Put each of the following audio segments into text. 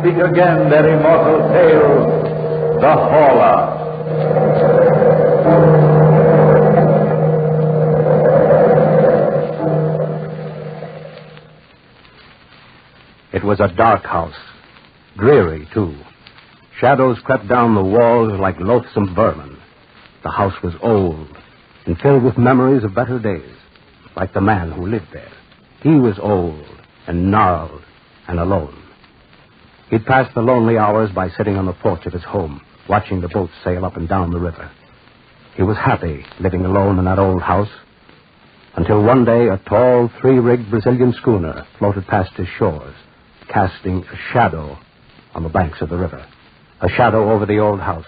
speak again their immortal tale, the Horla. It was a dark house, dreary, too. Shadows crept down the walls like loathsome vermin. The house was old and filled with memories of better days, like the man who lived there. He was old and gnarled and alone. He'd passed the lonely hours by sitting on the porch of his home, watching the boats sail up and down the river. He was happy living alone in that old house, until one day a tall, three-rigged Brazilian schooner floated past his shores, casting a shadow on the banks of the river. A shadow over the old house.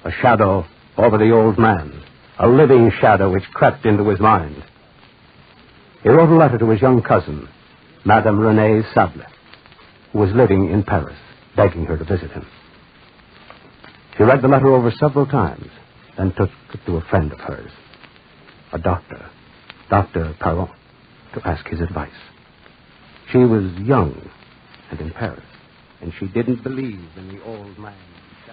A shadow over the old man. A living shadow which crept into his mind. He wrote a letter to his young cousin, Madame Renée Sable, who was living in Paris, begging her to visit him. She read the letter over several times, then took it to a friend of hers, a doctor, Dr. Perron, to ask his advice. She was young and in Paris, and she didn't believe in the old man. I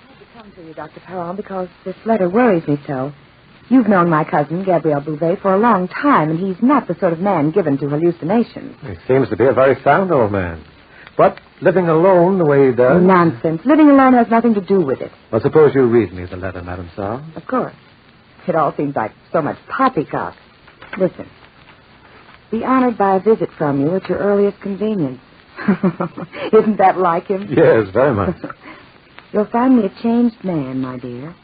had to come to you, Dr. Perron, because this letter worries me so. You've known my cousin, Gabriel Bouvet, for a long time, and he's not the sort of man given to hallucinations. He seems to be a very sound old man. But living alone the way he does... Nonsense. Living alone has nothing to do with it. Well, suppose you read me the letter, Madame Saul. Of course. It all seems like so much poppycock. Listen. Be honored by a visit from you at your earliest convenience. Isn't that like him? Yes, very much. You'll find me a changed man, my dear.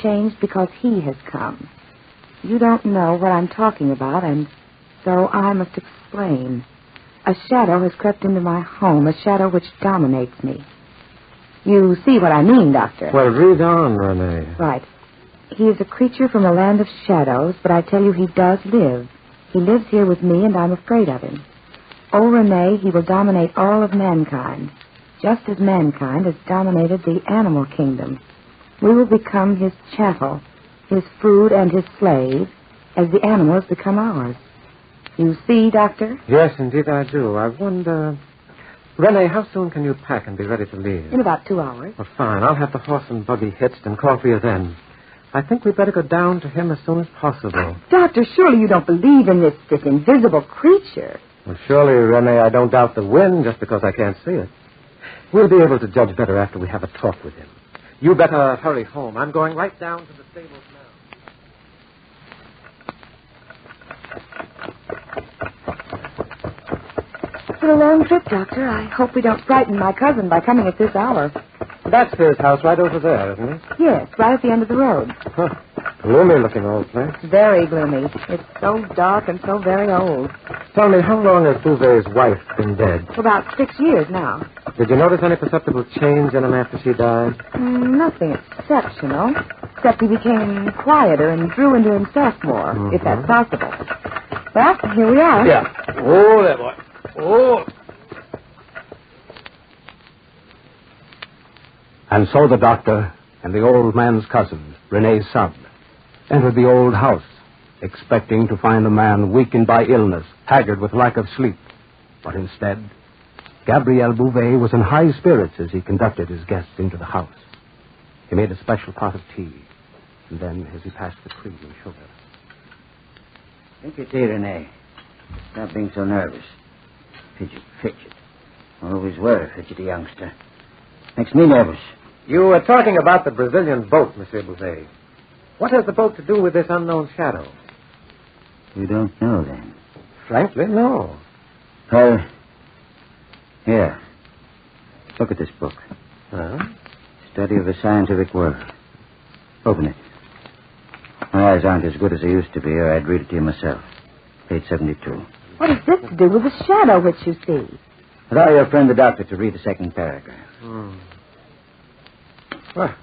Changed because he has come. You don't know what I'm talking about, and so I must explain. A shadow has crept into my home, a shadow which dominates me. You see what I mean, Doctor? Well, read on, Renée. Right. He is a creature from a land of shadows, but I tell you he does live. He lives here with me, and I'm afraid of him. Oh, Renée, he will dominate all of mankind, just as mankind has dominated the animal kingdom. We will become his chattel, his food and his slave, as the animals become ours. You see, Doctor? Yes, indeed I do. I wonder... Renée, how soon can you pack and be ready to leave? In about 2 hours. Well, fine. I'll have the horse and buggy hitched and call for you then. I think we'd better go down to him as soon as possible. Doctor, surely you don't believe in this invisible creature. Well, surely, Renée, I don't doubt the wind just because I can't see it. We'll be able to judge better after we have a talk with him. You better hurry home. I'm going right down to the stables now. It's been a long trip, Doctor. I hope we don't frighten my cousin by coming at this hour. That's his house right over there, isn't it? Yes, right at the end of the road. Huh. Gloomy-looking old place. Very gloomy. It's so dark and so very old. Tell me, how long has Bouvet's wife been dead? For about 6 years now. Did you notice any perceptible change in him after she died? Nothing exceptional, except he became quieter and drew into himself more, if that's possible. Well, here we are. Yeah. Oh, there, boy. Oh. And so the doctor and the old man's cousin, Renée Sable, entered the old house, expecting to find a man weakened by illness, haggard with lack of sleep. But instead, Gabriel Bouvet was in high spirits as he conducted his guests into the house. He made a special pot of tea, and then, as he passed the cream and sugar... Drink your tea, Renée. Stop being so nervous. Fidget. Always were a fidgety youngster. Makes me nervous. You were talking about the Brazilian boat, Monsieur Bouvet. What has the boat to do with this unknown shadow? You don't know, then? Frankly, no. Well, here. Look at this book. Huh? Study of the Scientific World. Open it. My eyes aren't as good as they used to be, or I'd read it to you myself. Page 72. What has this to do with the shadow which you see? Allow your friend the doctor to read the second paragraph. Well,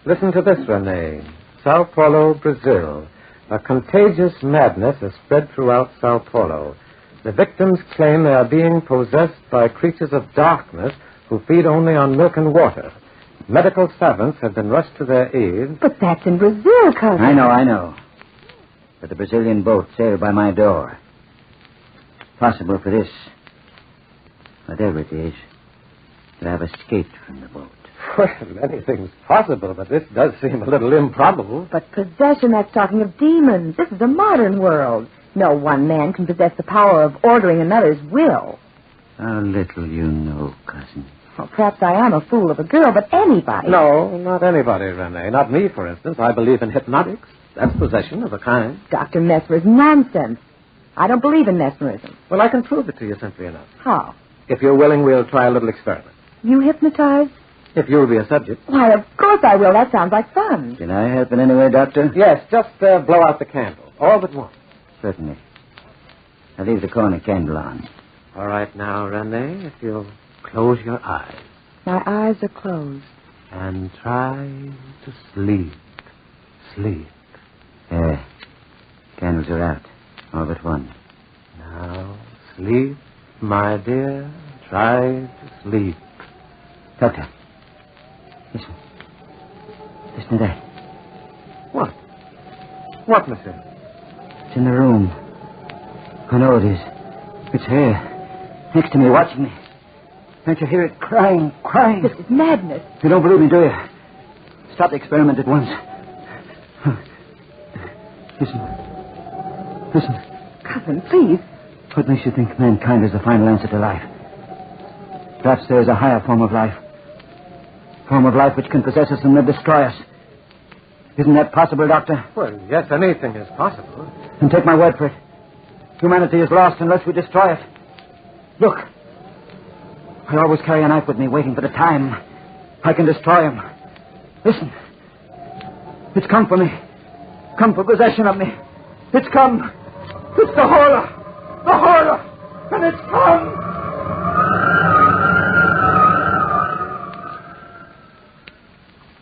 listen to this, Renée. Sao Paulo, Brazil. A contagious madness has spread throughout Sao Paulo. The victims claim they are being possessed by creatures of darkness who feed only on milk and water. Medical savants have been rushed to their aid. But that's in Brazil, cousin. I know. But the Brazilian boat sailed by my door. Possible for this Whatever it is, that I've escaped from the boat. Well, anything's possible, but this does seem a little improbable. But possession, that's talking of demons. This is a modern world. No one man can possess the power of ordering another's will. How little you know, cousin. Well, perhaps I am a fool of a girl, but anybody... No, not anybody, Renee. Not me, for instance. I believe in hypnotics. That's possession of a kind. Dr. Mesmer's nonsense. I don't believe in mesmerism. Well, I can prove it to you simply enough. How? If you're willing, we'll try a little experiment. You hypnotize? If you'll be a subject. Why, of course I will. That sounds like fun. Can I help in any way, Doctor? Yes, just blow out the candle. All but one. Certainly. I'll leave the corner candle on. All right now, Renee, if you'll close your eyes. My eyes are closed. And try to sleep. Sleep. There. Candles are out. All but one. Now, sleep, my dear. Try to sleep. Doctor. Listen. Listen to that. What? What, monsieur? It's in the room. I know it is. It's here. Next to me, watching me. Can't you hear it crying, crying? This is madness. You don't believe me, do you? Stop the experiment at once. Listen. Listen. Cousin, please. What makes you think mankind is the final answer to life? Perhaps there is a higher form of life. Form of life which can possess us and then destroy us. Isn't that possible, Doctor? Well, yes, anything is possible. And take my word for it. Humanity is lost unless we destroy it. Look. I always carry a knife with me, waiting for the time I can destroy him. Listen. It's come for me. Come for possession of me. It's come. It's the Horla. The Horla. And it's come.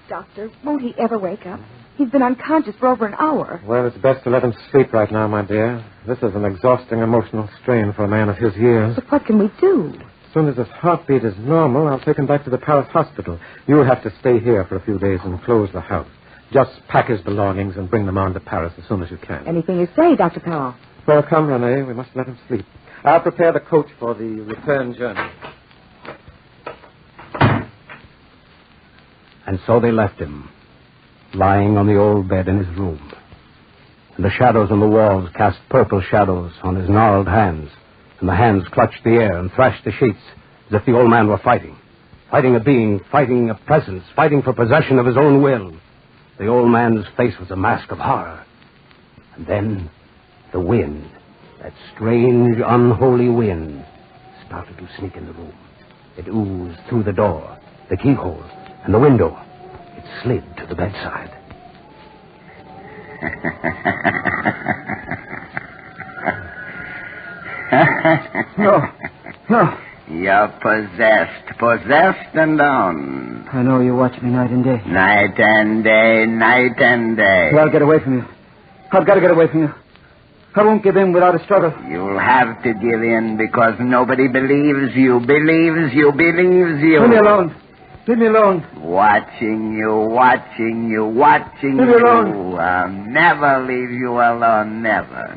Doctor, won't he ever wake up? He's been unconscious for over an hour. Well, it's best to let him sleep right now, my dear. This is an exhausting emotional strain for a man of his years. But what can we do? As soon as his heartbeat is normal, I'll take him back to the Paris hospital. You'll have to stay here for a few days and close the house. Just pack his belongings and bring them on to Paris as soon as you can. Anything you say, Dr. Perron. Well, come, Renee. We must let him sleep. I'll prepare the coach for the return journey. And so they left him, lying on the old bed in his room. And the shadows on the walls cast purple shadows on his gnarled hands, and the hands clutched the air and thrashed the sheets as if the old man were fighting. Fighting a being, fighting a presence, fighting for possession of his own will. The old man's face was a mask of horror. And then the wind, that strange, unholy wind, started to sneak in the room. It oozed through the door, the keyhole, and the window. It slid to the bedside. No. You're possessed and on. I know you watch me night and day. Night and day. Well, I'll get away from you. I've got to get away from you. I won't give in without a struggle. You'll have to give in because nobody believes you. Leave me alone. Leave me alone. Watching you. Leave me alone. I'll never leave you alone. Never.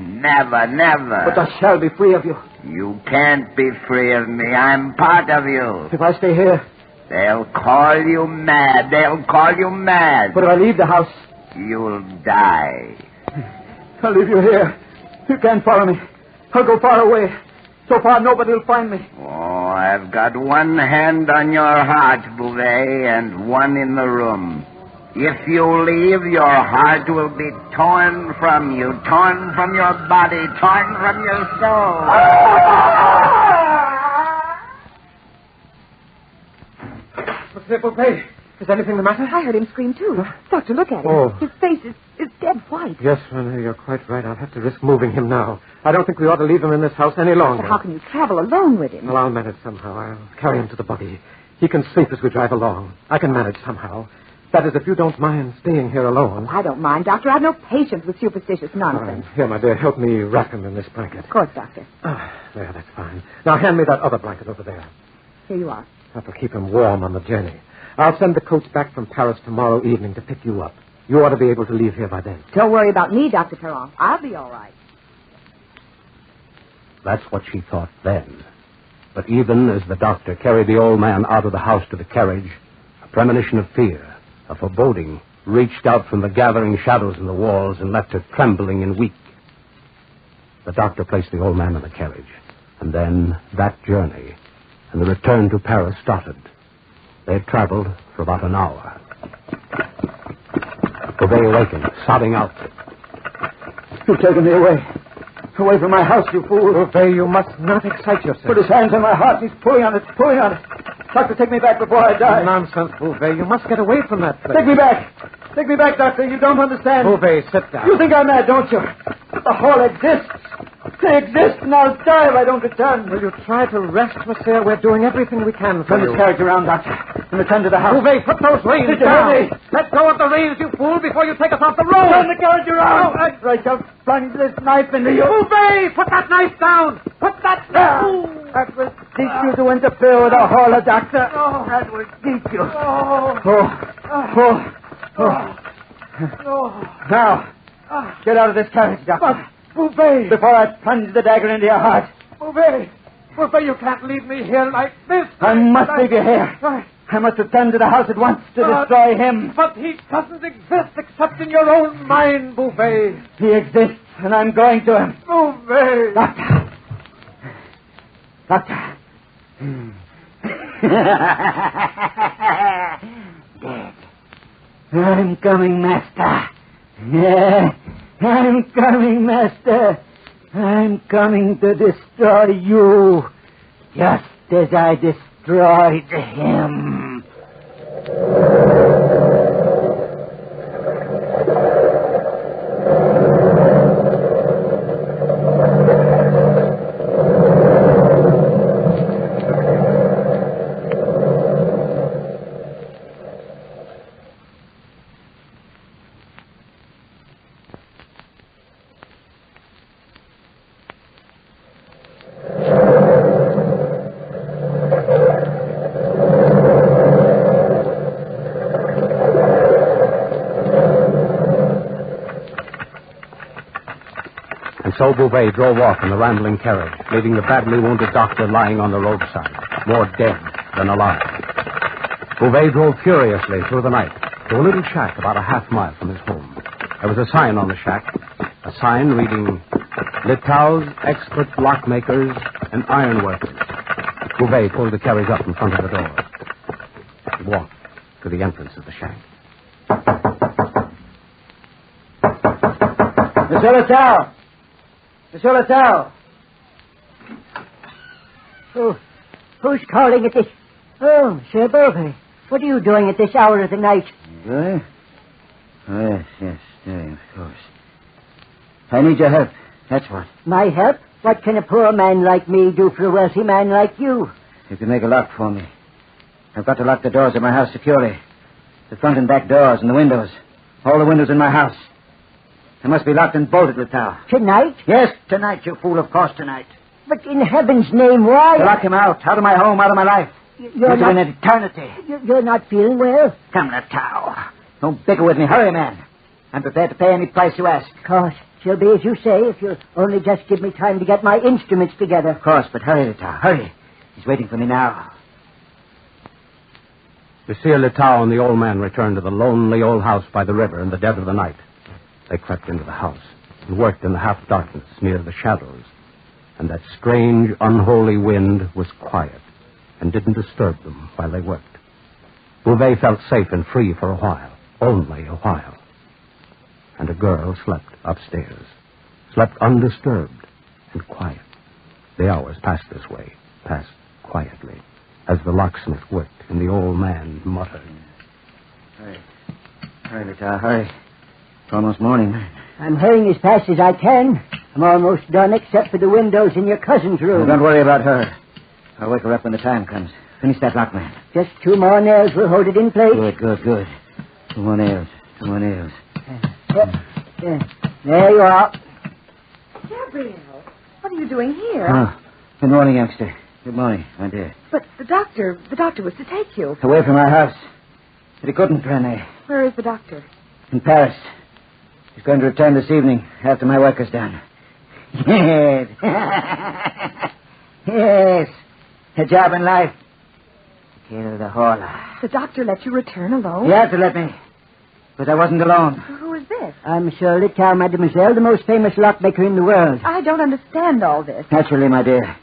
But I shall be free of you. You can't be free of me. I'm part of you. If I stay here. They'll call you mad. But if I leave the house. You'll die. I'll leave you here. You can't follow me. I'll go far away. So far, nobody will find me. Oh, I've got one hand on your heart, Bouvet, and one in the room. If you leave, your heart will be torn from you, torn from your body, torn from your soul. Monsieur Bouvet, is anything the matter? I heard him scream, too. Doctor, look at him. Oh. His face is dead white. Yes, Renee, you're quite right. I'll have to risk moving him now. I don't think we ought to leave him in this house any longer. But how can you travel alone with him? Well, I'll manage somehow. I'll carry him to the buggy. He can sleep as we drive along. I can manage somehow. That is, if you don't mind staying here alone. I don't mind, Doctor. I've no patience with superstitious nonsense. Here, my dear, help me wrap him in this blanket. Of course, Doctor. There, that's fine. Now, hand me that other blanket over there. Here you are. That'll keep him warm on the journey. I'll send the coach back from Paris tomorrow evening to pick you up. You ought to be able to leave here by then. Don't worry about me, Dr. Perron. I'll be all right. That's what she thought then. But even as the doctor carried the old man out of the house to the carriage, a premonition of fear, a foreboding, reached out from the gathering shadows in the walls and left her trembling and weak. The doctor placed the old man in the carriage, and then that journey and the return to Paris started. They had traveled for about an hour. Beauvais awakened, sobbing out. You've taken me away. Away from my house, you fool. Beauvais, you must not excite yourself. Put his hands on my heart. He's pulling on it, pulling on it. Doctor, take me back before I die. Nonsense, Beauvais. You must get away from that place. Take me back. Take me back, Doctor. You don't understand. Beauvais, sit down. You think I'm mad, don't you? The Hall exists. They exist, and I'll die if I don't return. Will you try to rest, monsieur? We're doing everything we can for Turn you. this carriage around, Doctor, and return to the house. Beauvais, put those reins Did you down. hear me? Let go of the reins, you fool, before you take us off the road. Turn the carriage around. I shall plunge this knife into you. Beauvais, put that knife down. Put that down. That will teach you to interfere with a Horla, Doctor. That will teach you. Now, get out of this carriage, Doctor. Beauvais. Before I plunge the dagger into your heart. Beauvais, you can't leave me here like this. I must leave you here. I must return to the house at once to destroy him. But he doesn't exist except in your own mind, Beauvais. He exists, and I'm going to him. Beauvais. Doctor. Dead. I'm coming, Master. Yeah, I'm coming, Master. I'm coming to destroy you, just as I destroyed him. So Beauvais drove off in the rambling carriage, leaving the badly wounded doctor lying on the roadside, more dead than alive. Beauvais drove furiously through the night to a little shack about a half-mile from his home. There was a sign on the shack, a sign reading, Litau's expert lockmakers and ironworkers. Beauvais pulled the carriage up in front of the door. He walked to the entrance of the shack. Monsieur Litau! Monsieur Litau! Who's calling at this? Oh, Monsieur Beauvais. What are you doing at this hour of the night? Really? Oh, yes, of course. I need your help. That's what. My help? What can a poor man like me do for a wealthy man like you? You can make a lock for me. I've got to lock the doors of my house securely. The front and back doors and the windows. All the windows in my house. They must be locked and bolted, Litau. Tonight? Yes, tonight, you fool, of course, tonight. But in heaven's name, why? To lock him out of my home, out of my life. You're Into not... an eternity. You're not feeling well? Come, Litau. Don't bicker with me. Hurry, man. I'm prepared to pay any price you ask. Of course. She'll be as you say if you'll only just give me time to get my instruments together. Of course, but hurry, Litau. Hurry. He's waiting for me now. Monsieur Litau and the old man returned to the lonely old house by the river in the dead of the night. They crept into the house and worked in the half-darkness near the shadows. And that strange, unholy wind was quiet and didn't disturb them while they worked. Beauvais felt safe and free for a while, only a while. And a girl slept upstairs, slept undisturbed and quiet. The hours passed this way, passed quietly, as the locksmith worked and the old man muttered. Hurry. Hurry, Litau, hurry. It's almost morning. I'm hurrying as fast as I can. I'm almost done, except for the windows in your cousin's room. Don't worry about her. I'll wake her up when the time comes. Finish that lock, man. Just 2 more nails will hold it in place. Good. 2 more nails. There you are. Gabriel, what are you doing here? Oh, good morning, youngster. Good morning, my dear. But the doctor was to take you. Away from our house. But he couldn't, René. Where is the doctor? In Paris. He's going to return this evening after my work is done. Yes. Yes. A job in life. Kill the Horla. The doctor let you return alone? He had to let me. But I wasn't alone. Who is this? I'm Monsieur Litow, mademoiselle, the most famous lockmaker in the world. I don't understand all this. Naturally, my dear.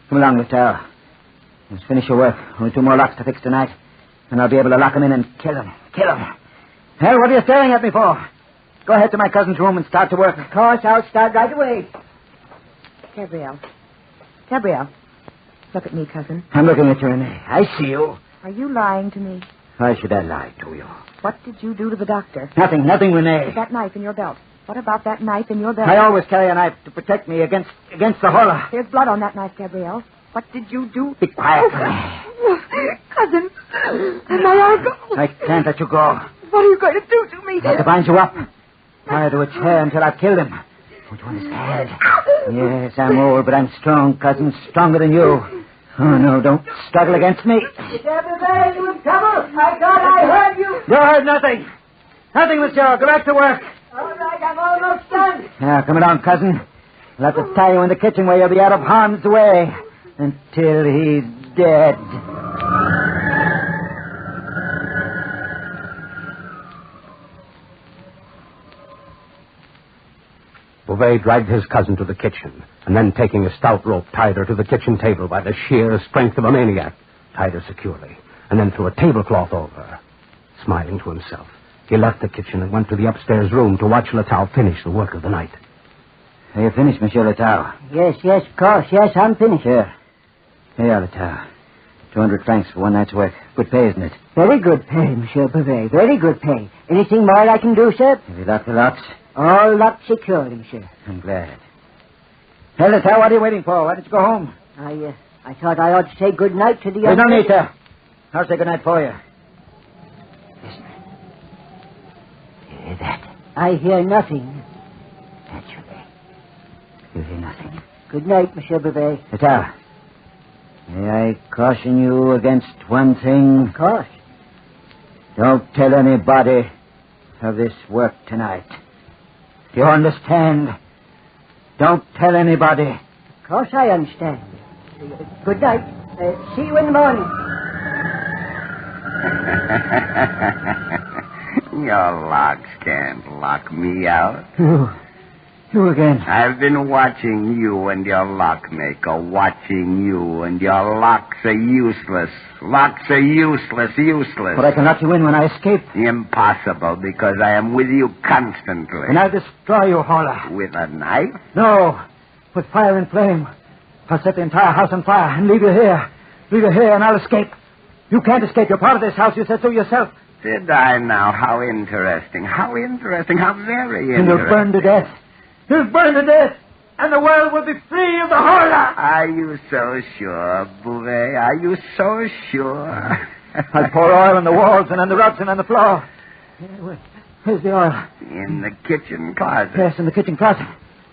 Come along, Litow. Let's finish your work. Only 2 more locks to fix tonight. And I'll be able to lock him in and kill him. Kill him. Well, what are you staring at me for? Go ahead to my cousin's room and start to work. Of course, I'll start right away. Gabrielle. Gabrielle. Look at me, cousin. I'm looking at you, Renee. I see you. Are you lying to me? Why should I lie to you? What did you do to the doctor? Nothing, Renee. With that knife in your belt. What about that knife in your belt? I always carry a knife to protect me against the Horla. There's blood on that knife, Gabrielle. What did you do? Be quiet, Renee. Cousin, may I go? I can't let you go. What are you going to do to me? I have to bind you up. Tie to a chair until I've killed him. Don't you understand? Yes, I'm old, but I'm strong, cousin. Stronger than you. Oh, no, don't struggle against me. Everybody, you in trouble? I thought I heard you. You heard nothing. Nothing, monsieur. Go back to work. All right, I'm almost done. Now, come along, cousin. I'll have to tie you in the kitchen where you'll be out of harm's way until he's dead. Bouvet dragged his cousin to the kitchen, and then taking a stout rope, tied her to the kitchen table by the sheer strength of a maniac, tied her securely, and then threw a tablecloth over her. Smiling to himself, he left the kitchen and went to the upstairs room to watch Litow finish the work of the night. Are you finished, Monsieur Litow? Yes, of course. Yes, I'm finished. Here you are, Litow. 200 francs for one night's work. Good pay, isn't it? Very good pay, Monsieur Bouvet. Very good pay. Anything more I can do, sir? Have you locked the locks? All locked secured, monsieur. I'm glad. Hey, Litow, what are you waiting for? Why don't you go home? I thought I ought to say good night to the There's no need to. I'll say good night for you. Listen. You hear that? I hear nothing. Naturally. You hear nothing. Good night, Monsieur Bouvet. Litow, may I caution you against one thing? Of course. Don't tell anybody of this work tonight. Do you understand? Don't tell anybody. Of course I understand. Good night. See you in the morning. Your locks can't lock me out. You again. I've been watching you and your lockmaker, watching you, and your locks are useless. Locks are useless. But I can lock you in when I escape. Impossible, because I am with you constantly. And I'll destroy you, Horla. With a knife? No, with fire and flame. I'll set the entire house on fire and leave you here. Leave you here and I'll escape. You can't escape. You're part of this house. You said so yourself. Did I now? How interesting. How interesting. How very interesting. And you'll burn to death. You'll burn to death. And the world will be free of the Horla. Are you so sure, Bouvet? Are you so sure? I'll pour oil on the walls and on the rugs and on the floor. Where's the oil? In the kitchen closet. Yes, in the kitchen closet.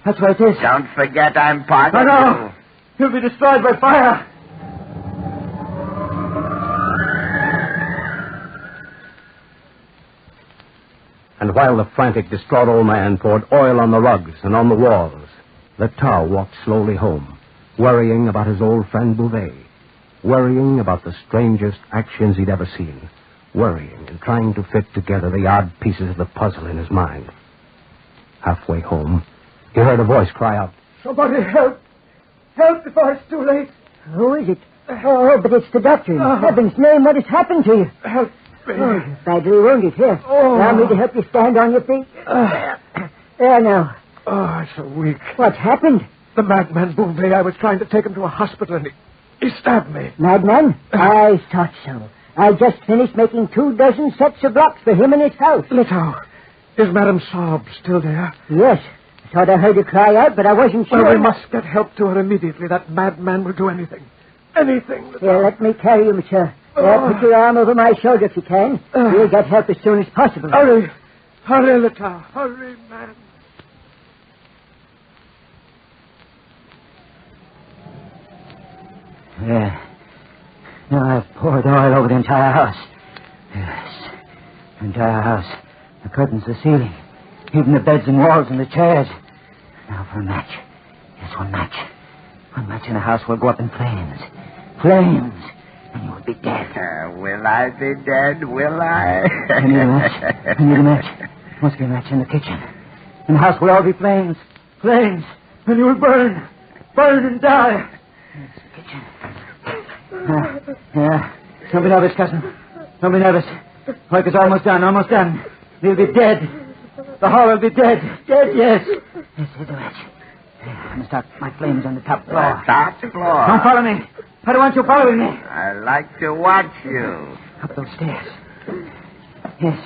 That's where it is. Don't forget I'm part of No. You'll be destroyed by fire. And while the frantic, distraught old man poured oil on the rugs and on the walls, Litow walked slowly home, worrying about his old friend Bouvet, worrying about the strangest actions he'd ever seen, worrying and trying to fit together the odd pieces of the puzzle in his mind. Halfway home, he heard a voice cry out, Somebody help. Help before it's too late. Who is it? Oh, but it's the doctor. In heaven's name, what has happened to you? Help me. Oh, you're badly wounded. Here. Allow me to help you stand on your feet. There now. Oh, I'm so weak. What's happened? The madman Bouvet, I was trying to take him to a hospital and he stabbed me. Madman? I thought so. I just finished making 24 sets of locks for him in his house. Litow, is Madame Saab still there? Yes. I thought I heard her cry out, but I wasn't sure. Well, we must get help to her immediately. That madman will do anything. Anything. Here, let me carry you, monsieur. Put your arm over my shoulder if you can. We'll get help as soon as possible. Hurry. Hurry, Litow. Hurry, man. There. Now I've poured oil over the entire house. Yes. The entire house. The curtains, the ceiling. Even the beds and walls and the chairs. Now for a match. Yes, one match. One match in a house will go up in flames. Flames. And you will be dead. Will I be dead? Will I? I need a match. I need a match. Must be a match in the kitchen. In the house will all be flames. Flames. And you will burn. Burn and die. It's the kitchen. Yeah. Don't be nervous, cousin. Don't be nervous. Work is almost done. Almost done. He'll be dead. The Horla will be dead. Dead, yes. Yes, here's a match. I must start my flames on the top floor. Top floor? Don't follow me. I don't want you following me. I like to watch you. Up those stairs. Yes.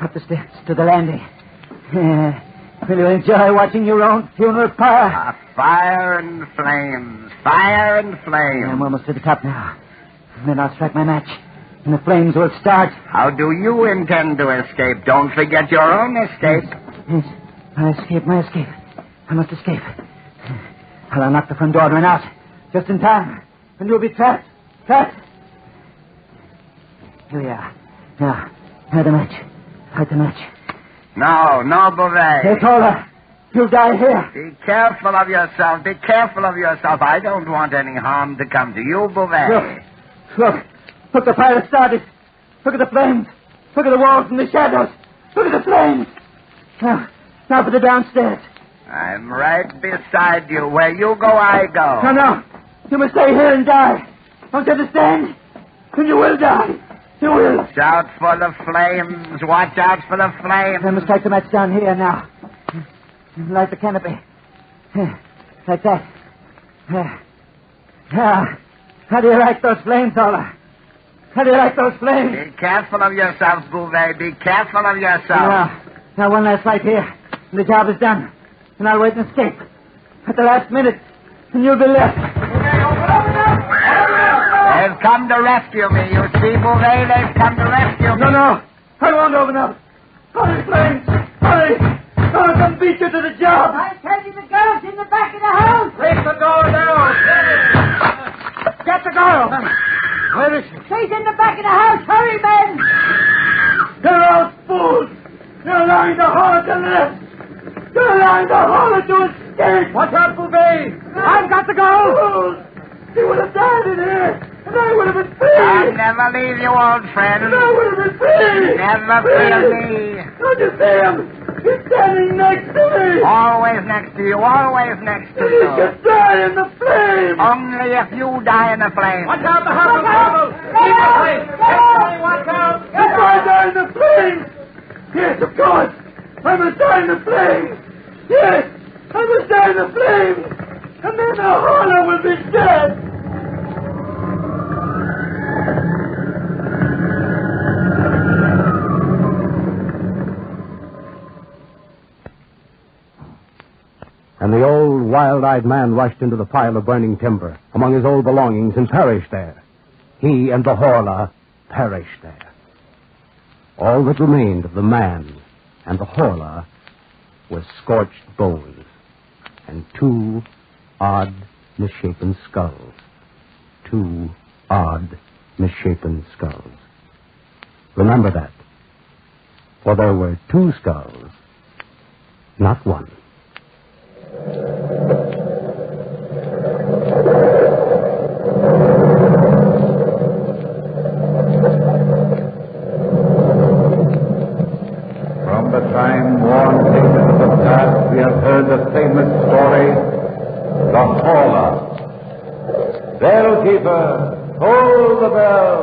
Up the stairs to the landing. Will you enjoy watching your own funeral pyre? Fire and flames. Fire and flames. I'm almost to the top now. And then I'll strike my match. And the flames will start. How do you intend to escape? Don't forget your own escape. Yes. My escape. I must escape. I'll unlock the front door and run out. Just in time. And you'll be trapped. Trapped. Here we are. Now, light the match. Light the match. No, Beauvais. Hey, Horla. You'll die here. Be careful of yourself. Be careful of yourself. I don't want any harm to come to you, Beauvais. Look, the fire has started. Look at the flames. Look at the walls and the shadows. Look at the flames. Now for the downstairs. I'm right beside you. Where you go, I go. No. You must stay here and die. Don't you understand? And you will die. You will. Shout for the flames. Watch out for the flames. I must take the match down here now. Light the canopy. Like that. How do you like those flames, Horla? How do you like those flames? Be careful of yourself, Beauvais. Be careful of yourself. Now one last light here. And the job is done. And I'll wait and escape. At the last minute. And you'll be left. They've come to rescue me. You see, Beauvais, they've come to rescue me. No. I won't open up. Hurry, flames. Hurry. I'll come beat you to the job. I tell you the girl's in the back of the house. Break the door down. Get the girl. Where is she? She's in the back of the house. Hurry, men. You're all fools. You're allowing the Horla to live. You're allowing the Horla to escape. Watch out, Beauvais. I've got to go. Fools. He would have died in here. And I would have been free. I'll never leave you, old friend. And I would have been free. Never fear me. Don't you see him? He's standing next to me. Always next to you. Always next to He you. could die in the flames. Only if you die in the flames. Watch out, the house is trouble. Keep the place. Everybody watch out. If I die in the flames. Yes, of course. I must die in the flames. Yes, I must die in the flames. And then the Horla will be dead. And the old, wild-eyed man rushed into the pile of burning timber among his old belongings and perished there. He and the Horla perished there. All that remained of the man and the Horla was scorched bones and two odd, misshapen skulls. Two odd, misshapen skulls. Remember that. For there were two skulls, not one. From the time-worn pages of the past, we have heard the famous story, the Horla. Bellkeeper, toll the bell.